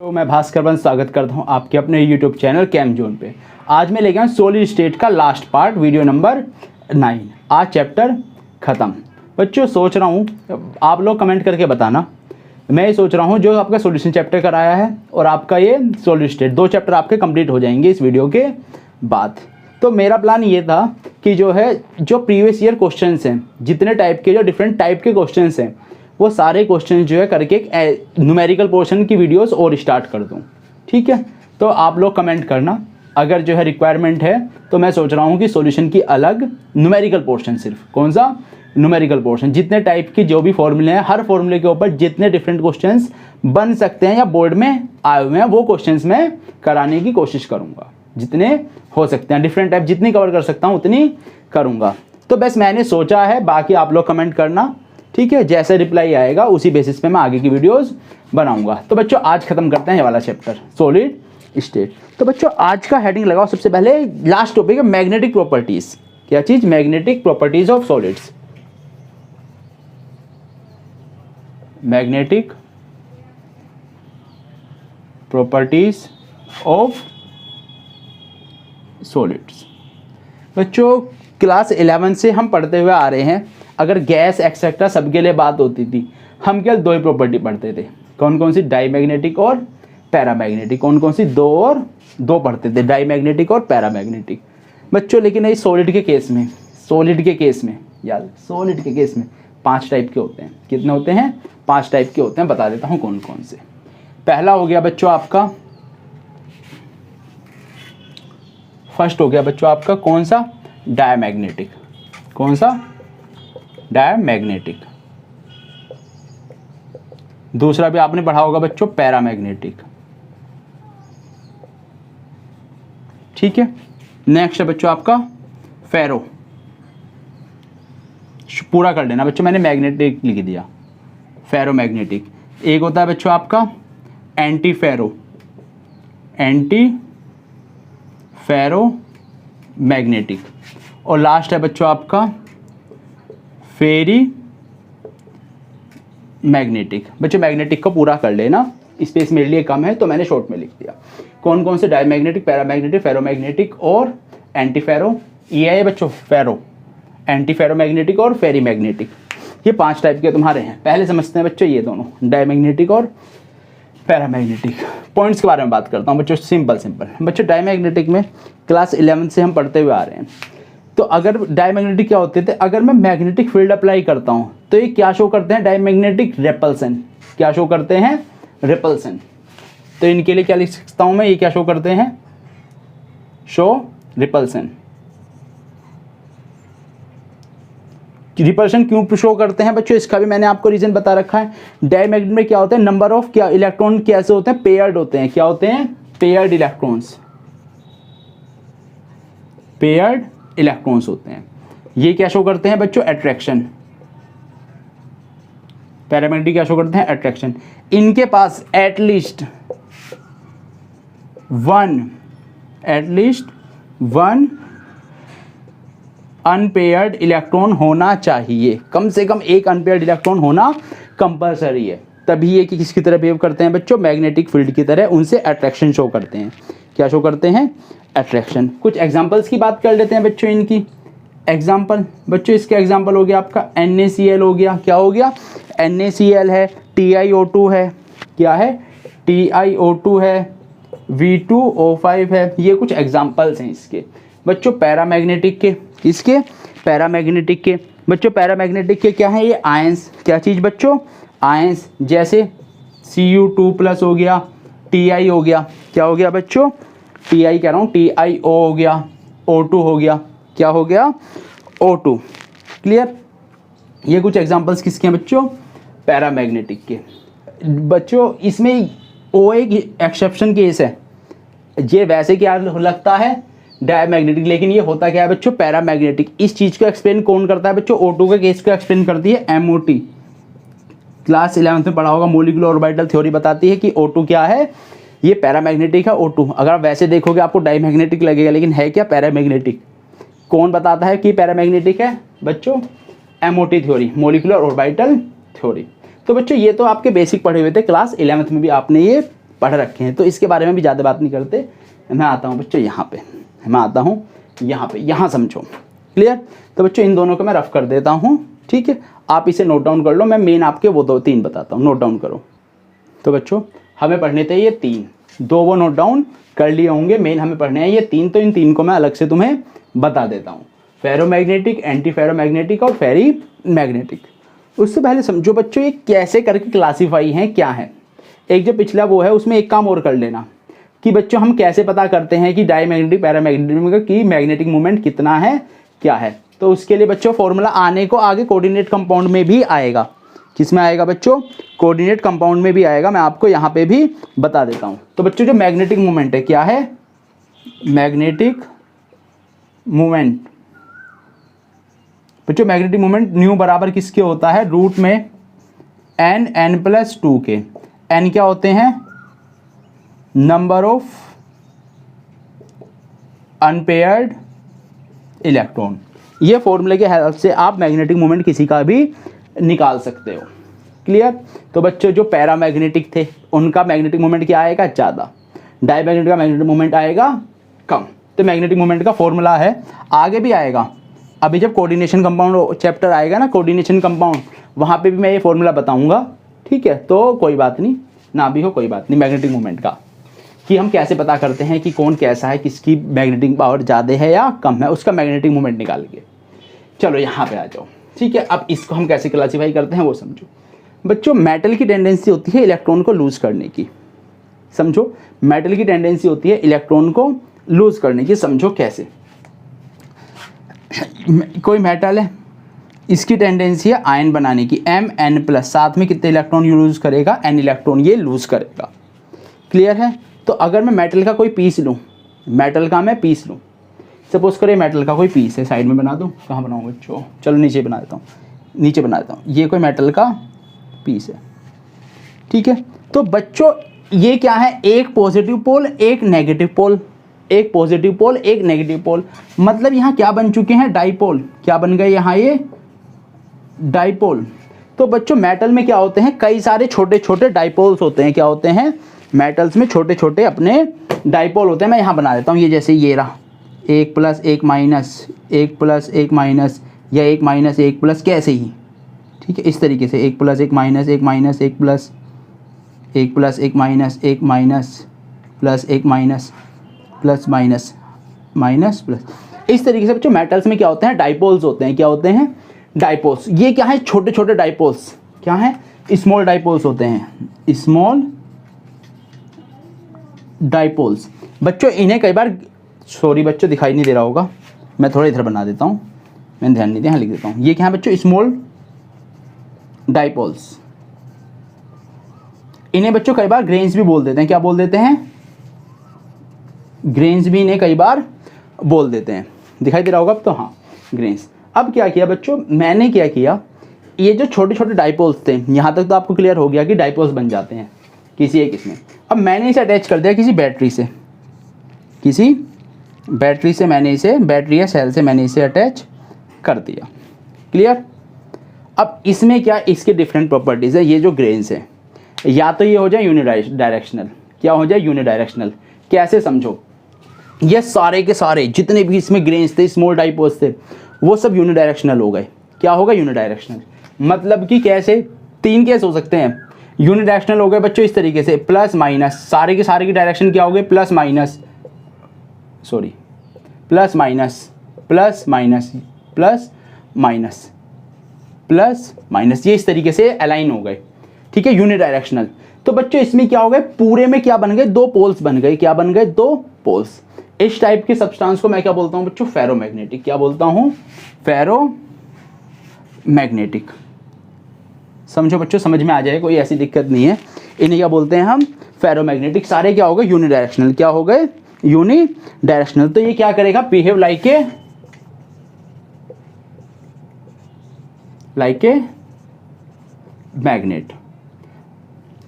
तो मैं भास्कर वंश स्वागत करता हूं आपके अपने यूट्यूब चैनल कैम जोन पे। आज मैं लेके आया सॉलिड स्टेट का लास्ट पार्ट, वीडियो नंबर 9। आज चैप्टर ख़त्म। बच्चों सोच रहा हूं आप लोग कमेंट करके बताना। मैं ये सोच रहा हूं जो आपका सॉल्यूशन चैप्टर कराया है और आपका ये सॉलिड स्टेट, 2 चैप्टर आपके कंप्लीट हो जाएंगे इस वीडियो के बाद। तो मेरा प्लान ये था कि जो प्रीवियस ईयर क्वेश्चन हैं, जितने टाइप के, जो डिफरेंट टाइप के क्वेश्चन हैं, वो सारे क्वेश्चन जो है करके एक न्यूमेरिकल पोर्शन की वीडियोस और स्टार्ट कर दूं। ठीक है, तो आप लोग कमेंट करना अगर जो है रिक्वायरमेंट है। तो मैं सोच रहा हूं कि सॉल्यूशन की अलग, न्यूमेरिकल पोर्शन सिर्फ। कौन सा? Numerical portion. जितने टाइप के जो भी फॉर्मूले हैं, हर फॉर्मूले के ऊपर जितने डिफरेंट क्वेश्चंस बन सकते हैं या बोर्ड में आए हुए हैं, वो क्वेश्चंस मैं कराने की कोशिश करूँगा। जितने हो सकते हैं डिफरेंट टाइप, जितनी कवर कर सकता हूँ उतनी करूँगा। तो बस मैंने सोचा है, बाकी आप लोग कमेंट करना। ठीक है, जैसे रिप्लाई आएगा उसी बेसिस पे मैं आगे की वीडियोस बनाऊंगा। तो बच्चों आज खत्म करते हैं ये वाला चैप्टर, सॉलिड स्टेट। तो बच्चों आज का हेडिंग लगाओ। सबसे पहले लास्ट टॉपिक है मैग्नेटिक प्रॉपर्टीज। क्या चीज? Magnetic properties of solids. Magnetic properties of solids. बच्चों क्लास 11 से हम पढ़ते हुए आ रहे हैं। अगर गैस एक्सेट्रा सबके लिए बात होती थी, हम केवल 2 ही प्रॉपर्टी पढ़ते थे। कौन कौन सी? डाईमैग्नेटिक और पैरामैग्नेटिक। कौन कौन सी? 2 और 2 पढ़ते थे, डाईमैग्नेटिक और पैरामैग्नेटिक। बच्चों लेकिन ये सॉलिड के केस में, सॉलिड के केस में 5 टाइप के होते हैं। कितने होते हैं? 5 टाइप के होते हैं। बता देता हूँ कौन कौन से। पहला हो गया बच्चों आपका, फर्स्ट हो गया बच्चों आपका कौन सा? डायमैग्नेटिक। कौन सा? डायमैग्नेटिक। दूसरा भी आपने पढ़ा होगा बच्चों, पैरामैग्नेटिक। ठीक है, नेक्स्ट है बच्चों आपका फेरो। पूरा कर लेना बच्चों, मैंने मैग्नेटिक लिख दिया। फेरोमैग्नेटिक। एक होता है बच्चों आपका anti ferro, antiferromagnetic. और लास्ट है बच्चों आपका फेरी मैग्नेटिक। बच्चों मैग्नेटिक को पूरा कर लेना, स्पेस मेरे लिए कम है तो मैंने शॉर्ट में लिख दिया। कौन कौन से? डायमैग्नेटिक, पैरामैग्नेटिक, फेरोमैग्नेटिक और एंटी फेरो। ये है बच्चों फेरो, एंटी फेरोमैग्नेटिक और फेरी मैग्नेटिक। ये 5 टाइप के तुम्हारे हैं। पहले समझते हैं बच्चों ये दोनों, डायमैग्नेटिक और पैरामैग्नेटिक। पॉइंट्स के बारे में बात करता हूँ बच्चों, सिंपल बच्चों। डायमैग्नेटिक में क्लास 11 से हम पढ़ते हुए आ रहे हैं। तो अगर डायमैग्नेटिक क्या होते थे? अगर मैं मैग्नेटिक फील्ड अप्लाई करता हूँ तो ये क्या शो करते हैं? Diamagnetic repulsion. क्या शो करते हैं? रेपल्सन। तो इनके लिए क्या लिख सकता हूँ मैं? ये क्या शो करते हैं? Show repulsion. रिपल्शन क्यों शो करते हैं बच्चों? इसका भी मैंने आपको रीजन बता रखा है। डायमैग्नेट में क्या होता है? नंबर ऑफ क्या इलेक्ट्रॉन कैसे होते हैं? पेयर्ड होते हैं। क्या होते हैं? Paired electrons. पेयर्ड इलेक्ट्रॉन्स होते हैं। ये क्या शो करते हैं बच्चों? अट्रैक्शन। पैरामैग्नेटिक क्या शो करते हैं? अट्रैक्शन। इनके पास एटलीस्ट वन अनपेयर्ड इलेक्ट्रॉन होना चाहिए। कम से कम एक अनपेयर्ड इलेक्ट्रॉन होना कंपलसरी है। तभी ये कि किसकी तरह बिहेव करते हैं बच्चों? मैग्नेटिक फील्ड की तरह। उनसे अट्रैक्शन शो करते हैं। क्या शो करते हैं? अट्रैक्शन। कुछ एग्जांपल्स की बात कर लेते हैं बच्चों इनकी। एग्जांपल बच्चों, इसके एग्जांपल हो गया आपका NaCl हो गया। क्या हो गया? NaCl है, TiO2 है। क्या है? TiO2 है, V2O5 है। ये कुछ एग्जांपल्स हैं इसके बच्चों। पैरामैग्नेटिक के, इसके पैरामैग्नेटिक के बच्चों, पैरामैग्नेटिक के क्या है? ये आयंस। क्या चीज़ बच्चों? आयंस। जैसे Cu2+ हो गया, Ti हो गया। क्या हो गया बच्चों? Ti कह रहा हूँ, TiO हो गया, O2 हो गया। क्या हो गया? O2। क्लियर? ये कुछ एग्जांपल्स किसके हैं बच्चों? पैरामैग्नेटिक के। बच्चों इसमें O एक एक्सेप्शन केस है। ये वैसे क्या लगता है? डायमैग्नेटिक, लेकिन ये होता क्या है बच्चों? पैरामैग्नेटिक। इस चीज़ को एक्सप्लेन कौन करता है बच्चों? O2 के केस को एक्सप्लेन करती है MOT। क्लास 11 में पढ़ा होगा, मोलिकुलर ऑर्बिटल थ्योरी बताती है कि O2 क्या है? ये पैरामैग्नेटिक है O2। अगर आप वैसे देखोगे आपको डायमैग्नेटिक लगेगा, लेकिन है क्या? पैरामैग्नेटिक। कौन बताता है कि पैरामैग्नेटिक है बच्चों? MOT theory, molecular orbital theory. तो बच्चों ये तो आपके बेसिक पढ़े हुए थे, क्लास 11th में भी आपने ये पढ़ रखे हैं, तो इसके बारे में भी ज़्यादा बात नहीं करते। मैं आता हूँ बच्चों यहाँ पे, मैं आता हूँ यहाँ पे, यहाँ समझो। क्लियर? तो बच्चों इन दोनों को मैं रफ कर देता हूँ, ठीक है, आप इसे नोट डाउन कर लो। मैं मेन आपके वो 2-3 बताता हूँ, नोट डाउन करो। तो बच्चों हमें पढ़ने थे ये 3, 2 वो नोट डाउन कर लिए होंगे, मेन हमें पढ़ने हैं ये 3। तो इन 3 को मैं अलग से तुम्हें बता देता हूँ, फेरोमैग्नेटिक, एंटी फेरोमैग्नेटिक और फेरी मैग्नेटिक। उससे पहले समझो बच्चों ये कैसे करके क्लासीफाई हैं, क्या है। एक जो पिछला वो है उसमें एक काम और कर लेना कि बच्चों हम कैसे पता करते हैं कि डायमैग्नेटिक पैरामैग्नेटिक की मैग्नेटिक मोमेंट कितना है, क्या है। तो उसके लिए बच्चों फॉर्मूला आने को आगे कोऑर्डिनेट कंपाउंड में भी आएगा। किसमें आएगा बच्चों? कोऑर्डिनेट कंपाउंड में भी आएगा, मैं आपको यहाँ पे भी बता देता हूँ। तो बच्चों जो मैग्नेटिक मोमेंट है, क्या है? Magnetic moment. बच्चों मैग्नेटिक मोमेंट न्यू बराबर किसके होता है? रूट में n+2 के। n क्या होते हैं? Number of unpaired electron. ये फॉर्मूले के हेल्प से आप मैग्नेटिक मोमेंट किसी का भी निकाल सकते हो। क्लियर? तो बच्चों जो पैरामैग्नेटिक थे उनका मैग्नेटिक मोमेंट क्या आएगा? ज़्यादा। डायमैग्नेटिक का मैग्नेटिक मोमेंट आएगा कम। तो मैग्नेटिक मोमेंट का फॉर्मूला है, आगे भी आएगा। अभी जब कोऑर्डिनेशन कंपाउंड चैप्टर आएगा ना, कोऑर्डिनेशन कंपाउंड, वहाँ पे भी मैं ये फॉर्मूला बताऊँगा, ठीक है। तो कोई बात नहीं, ना भी हो कोई बात नहीं, मैग्नेटिक मोमेंट का कि हम कैसे पता करते हैं कि कौन कैसा है, किसकी मैग्नेटिक पावर ज़्यादा है या कम है, उसका मैग्नेटिक मोमेंट निकाल के। चलो यहाँ पे आ जाओ, ठीक है। अब इसको हम कैसे क्लासीफाई करते हैं वो समझो। बच्चों मेटल की टेंडेंसी होती है इलेक्ट्रॉन को लूज़ करने की, समझो। मेटल की टेंडेंसी होती है इलेक्ट्रॉन को लूज़ करने की, समझो कैसे। कोई मेटल है, इसकी टेंडेंसी है आयन बनाने की, Mn+, साथ में कितने इलेक्ट्रॉन यूज करेगा? n इलेक्ट्रॉन ये लूज़ करेगा। क्लियर है? तो अगर मैं मेटल का कोई पीस लूँ, मेटल का मैं पीस लूँ, सपोज करें मेटल का कोई पीस है, साइड में बना दूँ, कहाँ बनाऊँ बच्चों? चलो नीचे बना देता हूँ, नीचे बना देता हूँ। ये कोई मेटल का पीस है, ठीक है। तो बच्चों ये क्या है? एक पॉजिटिव पोल, एक नेगेटिव पोल, एक पॉजिटिव पोल, एक नेगेटिव पोल। मतलब यहाँ क्या बन चुके हैं? डाइपोल। क्या बन गए यहाँ? ये डाइपोल। तो बच्चों मेटल में क्या होते हैं? कई सारे छोटे छोटे डाइपोल्स होते हैं। क्या होते हैं? मेटल्स में छोटे छोटे अपने डाइपोल होते हैं। मैं यहाँ बना देता हूँ, ये जैसे ये रहा, 1+, 1-, 1+, 1-, या 1-, 1+, कैसे ही, ठीक है, इस तरीके से 1+, 1-, 1-, 1+, 1+, 1+, 1-, 1-, plus 1-, plus minus, minus plus, इस तरीके से बच्चों मेटल्स में क्या होते हैं? डाइपोल्स होते हैं। क्या होते हैं? डाइपोल्स। ये क्या है? छोटे छोटे डाइपोल्स। क्या है? स्मॉल डाइपोल्स होते हैं, स्मॉल डाइपोल्स। बच्चों इन्हें कई बार, सॉरी बच्चों दिखाई नहीं दे रहा होगा, मैं थोड़ा इधर बना देता हूँ, मैंने ध्यान नहीं दिया, यहाँ लिख देता हूँ। ये क्या है बच्चों? Small dipoles. इन्हें बच्चों कई बार ग्रेन्स भी बोल देते हैं। क्या बोल देते हैं? ग्रेन्स भी इन्हें कई बार बोल देते हैं। दिखाई दे रहा होगा अब तो, हाँ, ग्रेन्स। अब क्या किया बच्चों, मैंने क्या किया, ये जो छोटे छोटे डाइपोल्स थे, यहाँ तक तो आपको क्लियर हो गया कि डाइपोल्स बन जाते हैं किसी एक इसमें। अब मैंने इसे अटैच कर दिया किसी बैटरी से, किसी बैटरी से मैंने इसे, बैटरी या सेल से मैंने इसे अटैच कर दिया। क्लियर? अब इसमें क्या, इसके डिफरेंट प्रॉपर्टीज़ है। ये जो ग्रेन्स है, या तो ये हो जाए यूनिडायरेक्शनल। क्या हो जाए? यूनिडायरेक्शनल। कैसे समझो, ये सारे के सारे जितने भी इसमें ग्रेन्स थे, स्मॉल डाइपोल्स थे, वो सब यूनिडायरेक्शनल हो गए। क्या होगा? यूनिडायरेक्शनल। मतलब कि कैसे? 3 केस हो सकते हैं। यूनिडायरेक्शनल हो गए बच्चों इस तरीके से, प्लस माइनस, सारे के सारे की डायरेक्शन क्या हो गए? Plus minus, sorry, plus minus, plus minus, plus minus, plus minus, ये इस तरीके से अलाइन हो गए। ठीक है, यूनिडायरेक्शनल। तो बच्चों इसमें क्या हो गए? पूरे में क्या बन गए? 2 पोल्स बन गए। क्या बन गए? 2 पोल्स। इस टाइप के सब्सटेंस को मैं क्या बोलता हूं बच्चों? फेरोमैग्नेटिक। क्या बोलता हूं? फेरोमैग्नेटिक। समझो बच्चों, समझ में आ जाए, कोई ऐसी दिक्कत नहीं है। इन्हें क्या बोलते हैं हम? फेरोमैग्नेटिक। सारे क्या हो गए? यूनिडायरेक्शनल। क्या हो गए? यूनिडायरेक्शनल। तो ये क्या करेगा? Behave like a magnet.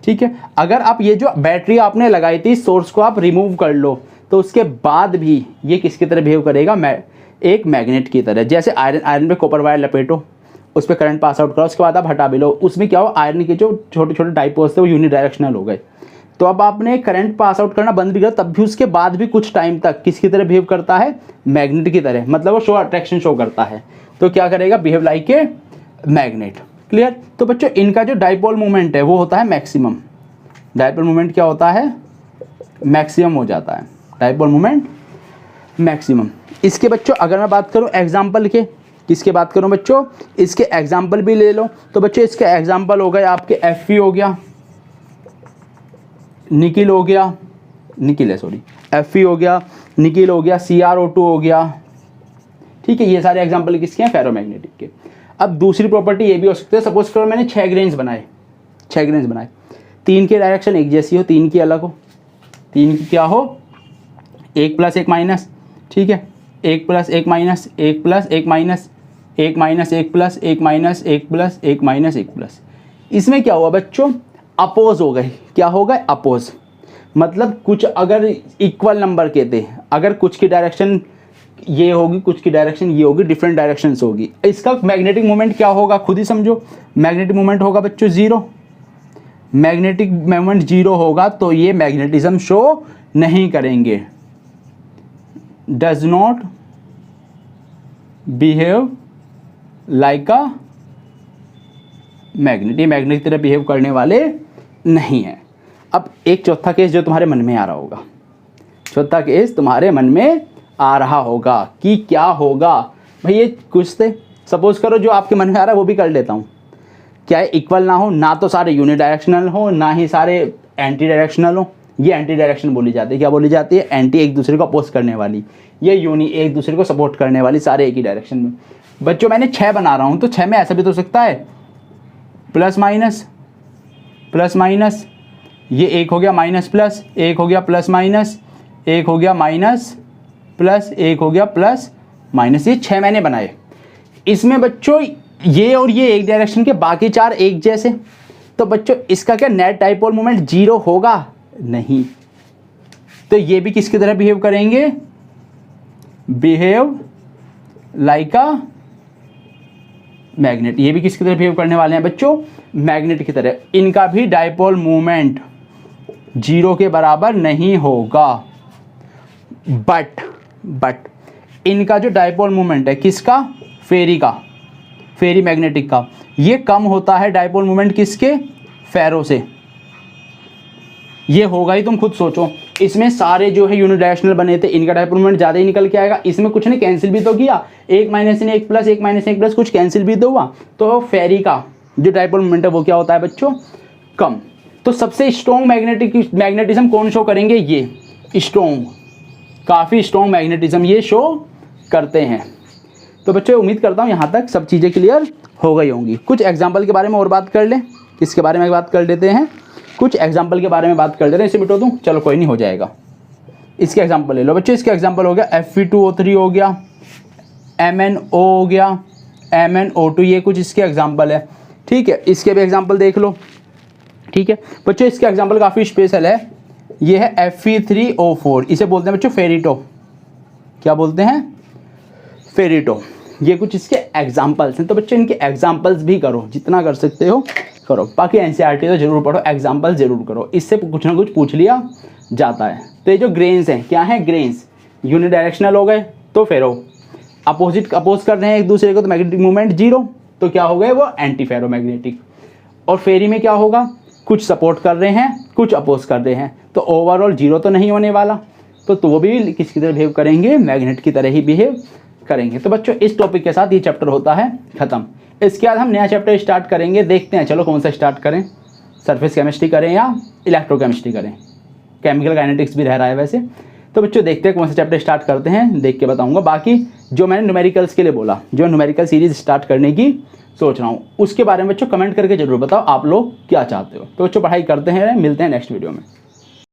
ठीक है, अगर आप ये जो बैटरी आपने लगाई थी, सोर्स को आप रिमूव कर लो, तो उसके बाद भी ये किसकी तरह बिहेव करेगा? एक मैग्नेट की तरह। जैसे आयरन पे कॉपर वायर लपेटो, उस पर करंट पास आउट करो, उसके बाद आप हटा भी लो, उसमें क्या हो? आयरन के जो छोटे छोटे डाइपोल्स थे वो यूनिडायरेक्शनल हो गए। तो अब आपने करंट पास आउट करना बंद भी किया तब भी उसके बाद भी कुछ टाइम तक किसकी तरह बिहेव करता है, मैग्नेट की तरह, मतलब वो शो अट्रैक्शन शो करता है। तो क्या करेगा, behave like a magnet. Clear. तो बच्चों इनका जो डाइपोल मोमेंट है वो होता है मैक्सिमम। डाइपोल मोमेंट क्या होता है, मैक्सिमम हो जाता है, डाइपोल मोमेंट मैक्सिमम। इसके बच्चों अगर मैं बात करूं एग्जांपल के, किसके बात करूं बच्चों, इसके एग्जांपल भी ले लो। तो बच्चों इसके एग्जांपल हो गए आपके Fe हो गया, निकिल हो गया, निकिल है सॉरी, Fe हो गया, निकिल हो गया, CrO2 हो गया। ठीक है, ये सारे एग्जांपल किसके हैं, फेरोमैग्नेटिक के। अब दूसरी प्रॉपर्टी ये भी हो सकती है, सपोज करो मैंने 6 ग्रेन्स बनाए, 6 ग्रेन्स बनाए, 3 की डायरेक्शन एक जैसी हो, 3 की अलग हो, 3 की क्या हो, 1 प्लस 1 माइनस। ठीक है, 1 plus 1 minus, 1 plus 1 minus, 1 minus 1 plus 1 minus 1 plus 1 minus 1 plus. इसमें क्या हुआ बच्चों, अपोज हो गए। क्या हो गए, अपोज। मतलब कुछ अगर इक्वल नंबर के थे, अगर कुछ की डायरेक्शन ये होगी, कुछ की डायरेक्शन ये होगी, डिफरेंट डायरेक्शंस होगी, इसका मैग्नेटिक मोमेंट क्या होगा खुद ही समझो। मैग्नेटिक मोमेंट होगा बच्चों 0। मैग्नेटिक मोमेंट 0 होगा तो ये मैग्नेटिज्म शो नहीं करेंगे। Does not behave like a magnet, ये मैग्नेट की तरह बिहेव करने वाले नहीं है। अब एक चौथा केस जो तुम्हारे मन में आ रहा होगा, चौथा केस तुम्हारे मन में आ रहा होगा कि क्या होगा भाई, ये कुछ थे, सपोज करो जो आपके मन में आ रहा है वो भी कर लेता हूँ। क्या है, इक्वल ना हो, ना तो सारे यूनिडायरेक्शनल हो, ना ही सारे एंटी डायरेक्शनल हो। ये एंटी डायरेक्शन बोली जाती है, क्या बोली जाती है, एंटी, एक दूसरे को अपोज करने वाली। ये यूनि, एक दूसरे को सपोर्ट करने वाली, सारे एक ही डायरेक्शन में। बच्चों मैंने 6 बना रहा हूँ तो 6 में ऐसा भी तो सकता है प्लस माइनस, प्लस माइनस, ये 1 हो गया माइनस प्लस, 1 हो गया प्लस माइनस, 1 हो गया माइनस प्लस, 1 हो गया प्लस माइनस। ये 6 मैंने बनाए। इसमें बच्चों ये और ये एक डायरेक्शन के, बाकी 4 एक जैसे। तो बच्चों इसका क्या नेट डाइपोल मोमेंट 0 होगा, नहीं। तो ये भी किसकी तरह बिहेव करेंगे, बिहेव लाइक अ मैग्नेट। ये भी किसकी तरह बिहेव करने वाले हैं बच्चों, मैग्नेट की तरह। इनका भी डाइपोल मोमेंट 0 के बराबर नहीं होगा। बट इनका जो डाइपोल मोमेंट है किसका, फेरी का, फेरी मैग्नेटिक का, ये कम होता है डाइपोल मोमेंट किसके, फेरो से। ये होगा ही, तुम खुद सोचो। इसमें सारे जो है यूनिडायरेक्शनल बने थे, इनका डाइपोल मोमेंट ज़्यादा ही निकल के आएगा। इसमें कुछ ने कैंसिल भी तो किया, 1 माइनस 1 प्लस 1 माइनस 1 प्लस, कुछ कैंसिल भी तो हुआ। तो फेरी का जो डाइपोल मोमेंट है वो क्या होता है बच्चों, कम। तो सबसे स्ट्रॉन्ग मैग्नेटिज्म कौन शो करेंगे, ये स्ट्रॉन्ग, काफ़ी स्ट्रॉन्ग मैग्नेटिज्म ये शो करते हैं। तो बच्चों उम्मीद करता हूँ यहाँ तक सब चीज़ें क्लियर हो गई होंगी। कुछ एग्जाम्पल के बारे में और बात कर लें, इसके बारे में बात कर लेते हैं, कुछ एग्जाम्पल के बारे में बात कर लेते हैं। इसे मिटो दूँ, चलो कोई नहीं, हो जाएगा। इसके एग्जाम्पल ले लो बच्चों। इसके एग्जाम्पल हो गया Fe2O3 हो गया, MnO हो गया, MnO2, ये कुछ इसके एग्जाम्पल है। ठीक है, इसके भी एग्जाम्पल देख लो। ठीक है बच्चों, इसके एग्जाम्पल काफ़ी स्पेशल है। ये है Fe3O4, इसे बोलते हैं बच्चों फेरिटो। क्या बोलते हैं, फेरिटो। ये कुछ इसके एग्जाम्पल्स हैं। तो बच्चों इनके एग्जाम्पल्स भी करो, जितना कर सकते हो करो। बाकी NCERT तो जरूर पढ़ो, एग्जाम्पल जरूर करो, इससे कुछ ना कुछ पूछ लिया जाता है। तो ये जो ग्रेन्स हैं, क्या हैं ग्रेन्स, यूनिडायरेक्शनल हो गए तो फेरो, अपोज कर रहे हैं एक दूसरे को तो मैग्नेटिक मूवमेंट 0, तो क्या हो गए वो एंटी फेरोमैग्नेटिक। और फेरी में क्या होगा, कुछ सपोर्ट कर रहे हैं, कुछ अपोज कर रहे हैं, तो ओवरऑल 0 तो नहीं होने वाला। तो वो भी किसकी तरह बिहेव करेंगे, मैग्नेट की तरह ही बिहेव करेंगे। तो बच्चों इस टॉपिक के साथ ये चैप्टर होता है खत्म। इसके बाद हम नया चैप्टर स्टार्ट करेंगे, देखते हैं चलो कौन सा स्टार्ट करें, सरफेस केमिस्ट्री करें या इलेक्ट्रोकेमिस्ट्री करें। केमिकल काइनेटिक्स भी रह रहा है वैसे। तो बच्चों देखते हैं कौन सा चैप्टर स्टार्ट करते हैं, देख के बताऊंगा। बाकी जो मैंने न्यूमेरिकल्स के लिए बोला, जो न्यूमेरिकल सीरीज स्टार्ट करने की सोच रहा हूँ, उसके बारे में बच्चों कमेंट करके जरूर बताओ आप लोग क्या चाहते हो। तो बच्चों पढ़ाई करते हैं, मिलते हैं नेक्स्ट वीडियो में।